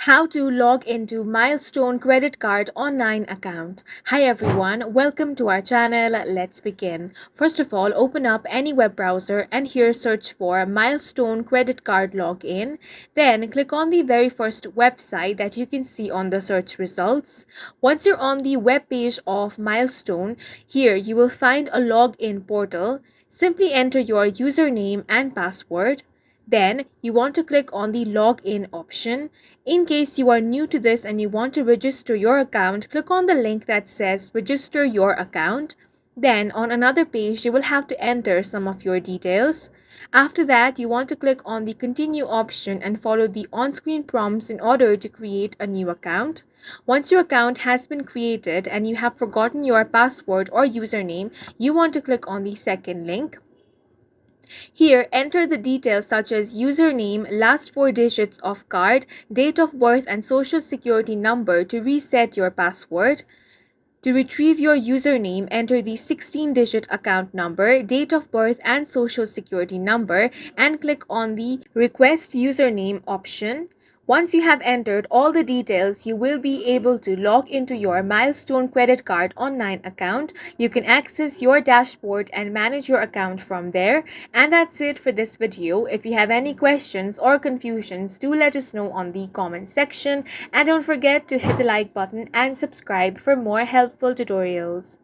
How to log into Milestone Credit Card online account. Hi everyone, welcome to our channel. Let's begin. First of all, open up any web browser and here search for Milestone Credit Card login. Then click on the very first website that you can see on the search results. Once you're on the web page of Milestone, here you will find a login portal. Simply enter your username and password. Then you want to click on the login option. In case you are new to this and you want to register your account, click on the link that says register your account. Then on another page, you will have to enter some of your details. After that, you want to click on the continue option and follow the on-screen prompts in order to create a new account. Once your account has been created and you have forgotten your password or username, you want to click on the second link. Here, enter the details such as username, last four digits of card, date of birth, and social security number to reset your password. To retrieve your username, enter the 16-digit account number, date of birth, and social security number, and click on the Request Username option. Once you have entered all the details, you will be able to log into your Milestone Credit Card online account. You can access your dashboard and manage your account from there. And that's it for this video. If you have any questions or confusions, do let us know on the comment section. And don't forget to hit the like button and subscribe for more helpful tutorials.